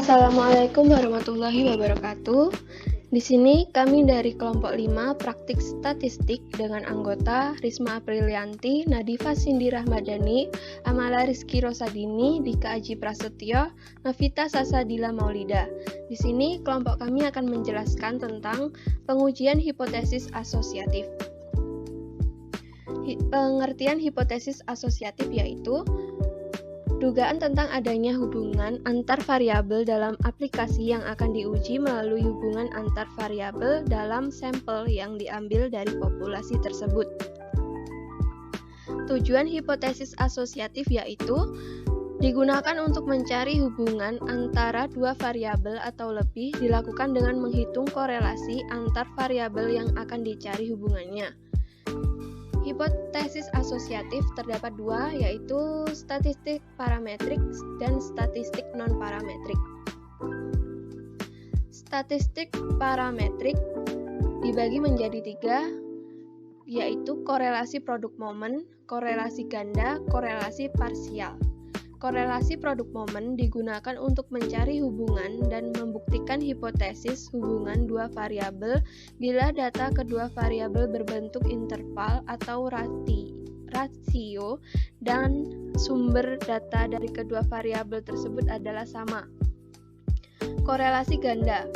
Assalamualaikum warahmatullahi wabarakatuh. Di sini kami dari kelompok 5 praktik statistik dengan anggota Risma Aprilianti, Nadifa Cindy Rahmadani, Amala Rizky Rosadini, Dika Aji Prasetyo, Novita Sasadila Maulida. Di sini kelompok kami akan menjelaskan tentang pengujian hipotesis asosiatif. Pengertian hipotesis asosiatif yaitu dugaan tentang adanya hubungan antar variabel dalam aplikasi yang akan diuji melalui hubungan antar variabel dalam sampel yang diambil dari populasi tersebut. Tujuan hipotesis asosiatif yaitu digunakan untuk mencari hubungan antara dua variabel atau lebih dilakukan dengan menghitung korelasi antar variabel yang akan dicari hubungannya. Hipotesis asosiatif terdapat dua, yaitu statistik parametrik dan statistik non-parametrik. Statistik parametrik dibagi menjadi tiga, yaitu korelasi produk momen, korelasi ganda, korelasi parsial. Korelasi produk momen digunakan untuk mencari hubungan dan membuktikan hipotesis hubungan dua variabel bila data kedua variabel berbentuk interval atau rasio dan sumber data dari kedua variabel tersebut adalah sama. Korelasi ganda,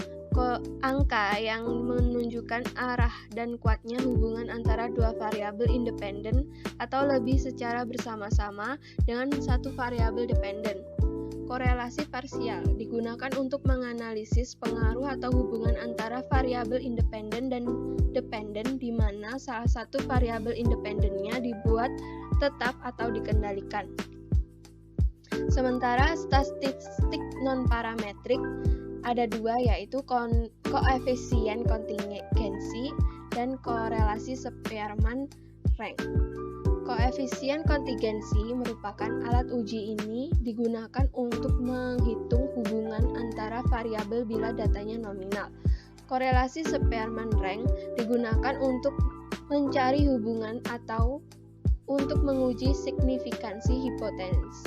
angka yang menunjukkan arah dan kuatnya hubungan antara dua variabel independen atau lebih secara bersama-sama dengan satu variabel dependen. Korelasi parsial digunakan untuk menganalisis pengaruh atau hubungan antara variabel independen dan dependen di mana salah satu variabel independennya dibuat tetap atau dikendalikan. Sementara statistik non-parametrik ada dua, yaitu koefisien kontingensi dan korelasi Spearman-Rank. Koefisien kontingensi merupakan alat uji ini digunakan untuk menghitung hubungan antara variabel bila datanya nominal. Korelasi Spearman-Rank digunakan untuk mencari hubungan atau untuk menguji signifikansi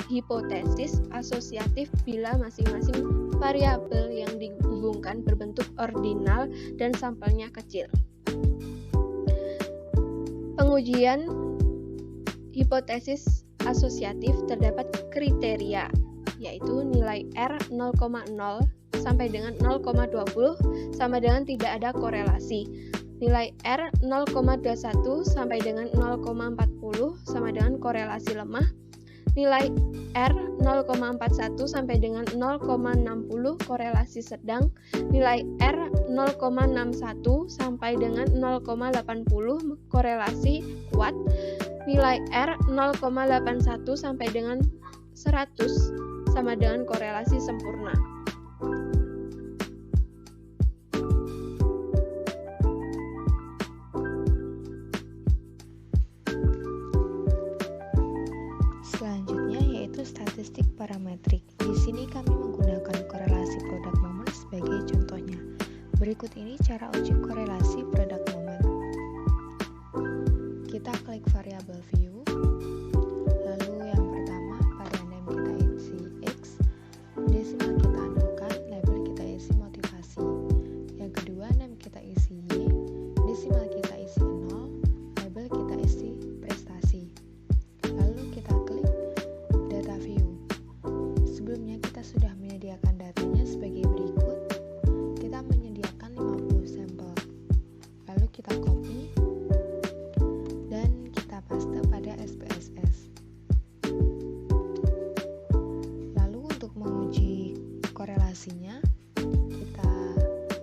hipotesis asosiatif bila masing-masing variabel yang dihubungkan berbentuk ordinal dan sampelnya kecil. Pengujian hipotesis asosiatif terdapat kriteria, yaitu nilai R 0,0 sampai dengan 0,20 sama dengan tidak ada korelasi. Nilai R 0,21 sampai dengan 0,40 sama dengan korelasi lemah. Nilai R 0,41 sampai dengan 0,60 korelasi sedang. Nilai R 0,61 sampai dengan 0,80 korelasi kuat. Nilai R 0,81 sampai dengan 100 sama dengan korelasi sempurna. Selanjutnya yaitu statistik parametrik. Di sini kami menggunakan korelasi produk momen sebagai contohnya. Berikut ini cara uji korelasi produk momen. Kita klik variabel view. Lalu yang pertama pada name kita isi X, desimal kita nolkan, label kita isi motivasi. Yang kedua name kita isi Y, desimal kita isi 0, label kita isi prestasi. Lalu kita klik data view. Sebelumnya kita sudah menyediakan datanya sebagai berikut. Kita menyediakan 50 sampel. Lalu kita copy dan kita paste pada SPSS. Lalu untuk menguji korelasinya, kita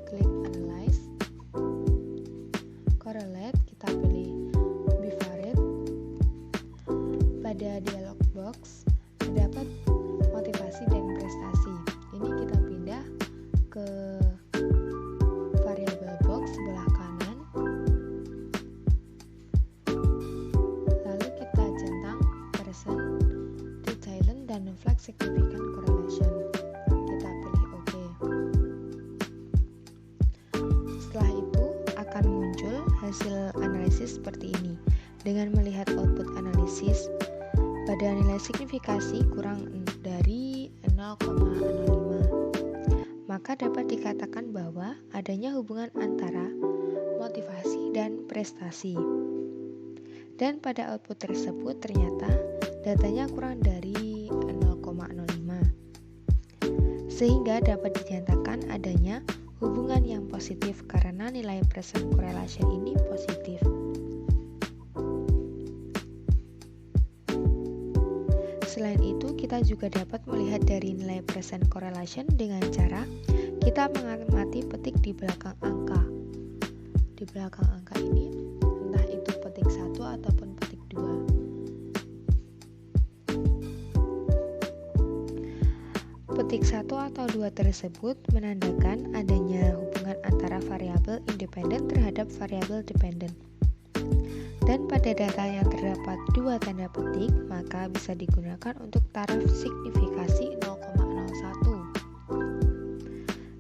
klik analyze. Correlate, kita pilih bivariate. Pada dialog box terdapat motivasi dan prestasi. Ini kita pindah ke variabel box sebelah kanan. Lalu kita centang percent, T-Thailand, dan flag significant correlation. Kita pilih OK. Setelah itu akan muncul hasil analisis seperti ini. Dengan melihat output analisis, pada nilai signifikasi kurang dari 0,05. maka dapat dikatakan bahwa adanya hubungan antara motivasi dan prestasi. Dan pada output tersebut ternyata datanya kurang dari 0,05. Sehingga dapat dinyatakan adanya hubungan yang positif karena nilai present correlation ini positif. Selain itu, kita juga dapat melihat dari nilai present correlation dengan cara kita mengamati petik di belakang angka. Di belakang angka ini, entah itu petik 1 ataupun petik 2. Petik 1 atau 2 tersebut menandakan adanya hubungan antara variabel independen terhadap variabel dependen. Dan pada data yang terdapat 2 tanda petik, maka bisa digunakan untuk taraf signifikasi 0,01.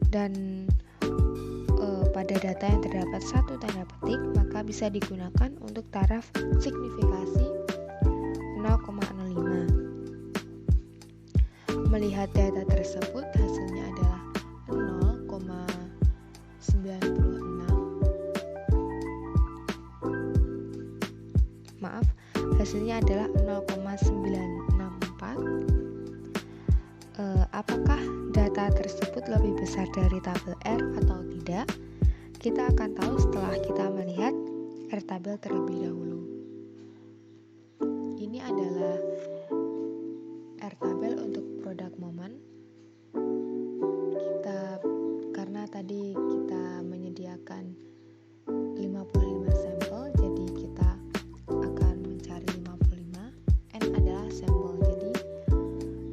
Dan pada data yang terdapat 1 tanda petik, maka bisa digunakan untuk taraf signifikasi 0,05. Melihat data tersebut, hasilnya adalah 0,96. Hasilnya adalah 0,964. Apakah data tersebut lebih besar dari tabel R atau tidak? Kita akan tahu setelah kita melihat R tabel terlebih dahulu. Ini adalah R tabel untuk produk momen. Karena tadi kita menyediakan 55 sampel, jadi kita akan mencari 55. N adalah sampel, jadi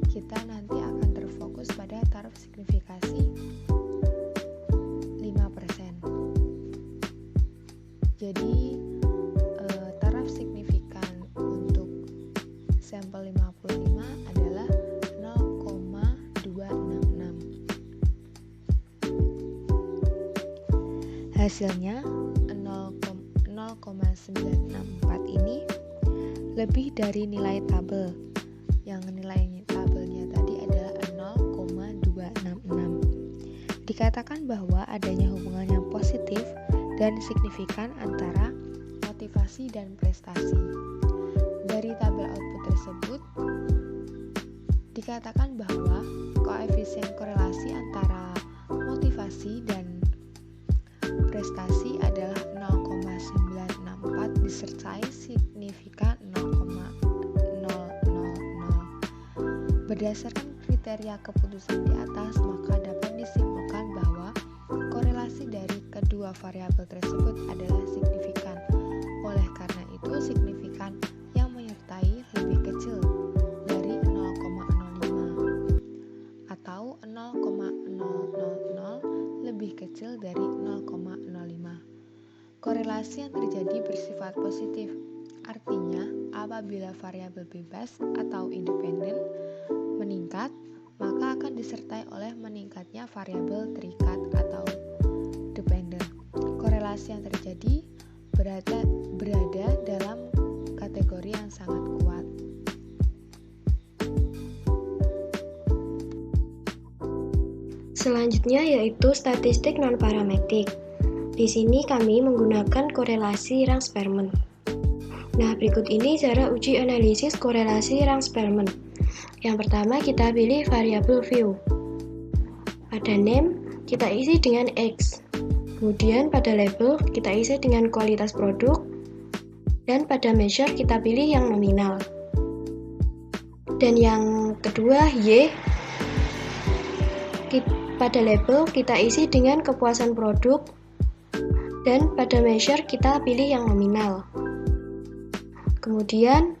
kita nanti akan terfokus pada taraf signifikasi 5%. Jadi taraf signifikan untuk sampel 55 adalah 0,266. Hasilnya 0,964 ini lebih dari nilai tabel. Yang nilai tabelnya tadi adalah 0,266. Dikatakan bahwa adanya hubungan yang positif dan signifikan antara motivasi dan prestasi. Dari tabel output tersebut dikatakan bahwa koefisien korelasi antara motivasi dan prestasi adalah 0,964 disertai signifikan 0,000. Berdasarkan kriteria keputusan di atas, maka dapat disimpulkan bahwa korelasi dari kedua variabel tersebut adalah signifikan. Oleh karena itu, signifikan yang menyertai lebih kecil dari 0,05 atau 0,000 lebih kecil dari 0,05. Korelasi yang terjadi bersifat positif. Artinya, apabila variabel bebas atau independen meningkat, maka akan disertai oleh meningkatnya variabel terikat atau dependen. Korelasi yang terjadi berada dalam kategori yang sangat kuat. Selanjutnya yaitu statistik non-parametrik. Di sini kami menggunakan korelasi Rang-Sperman. Nah, berikut ini cara uji analisis korelasi Rang-Sperman. Yang pertama, kita pilih variabel view. Pada name, kita isi dengan X. Kemudian pada label, kita isi dengan kualitas produk. Dan pada measure, kita pilih yang nominal. Dan yang kedua, Y. Pada label, kita isi dengan kepuasan produk. Dan pada measure, kita pilih yang nominal. Kemudian,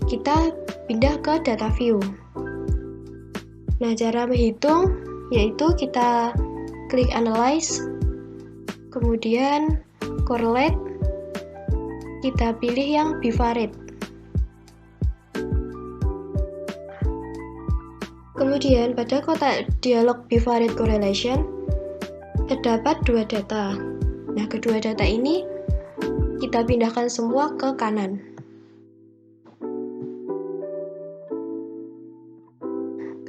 kita pindah ke data view. Nah, cara menghitung yaitu kita klik analyze, kemudian correlate, kita pilih yang bivariate. Kemudian pada kotak dialog bivariate correlation terdapat 2 data. Nah, kedua data ini kita pindahkan semua ke kanan.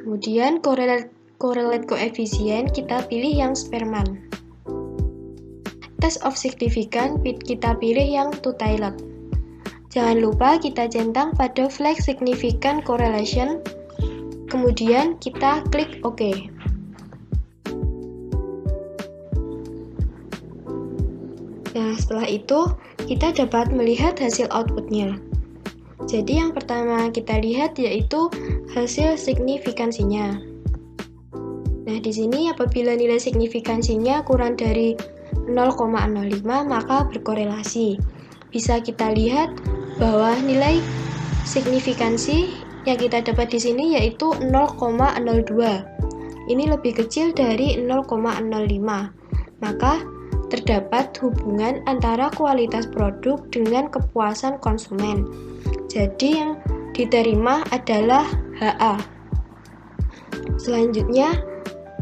Kemudian correlate coefficient, kita pilih yang Spearman. Test of significance, kita pilih yang two-tailed. Jangan lupa kita centang pada flag significant correlation, kemudian kita klik OK. Nah, setelah itu kita dapat melihat hasil outputnya. Jadi yang pertama kita lihat yaitu hasil signifikansinya. Nah, di sini apabila nilai signifikansinya kurang dari 0,05 maka berkorelasi. Bisa kita lihat bahwa nilai signifikansi yang kita dapat di sini yaitu 0,02. Ini lebih kecil dari 0,05. Maka terdapat hubungan antara kualitas produk dengan kepuasan konsumen. Jadi yang diterima adalah HA. Selanjutnya,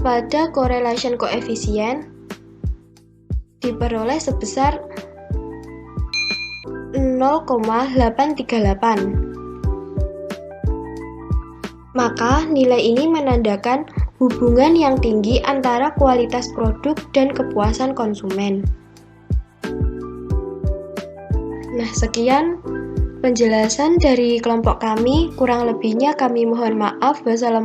pada correlation coefficient diperoleh sebesar 0,838. Maka nilai ini menandakan hubungan yang tinggi antara kualitas produk dan kepuasan konsumen. Nah, sekian penjelasan dari kelompok kami. Kurang lebihnya kami mohon maaf. Wassalamualaikum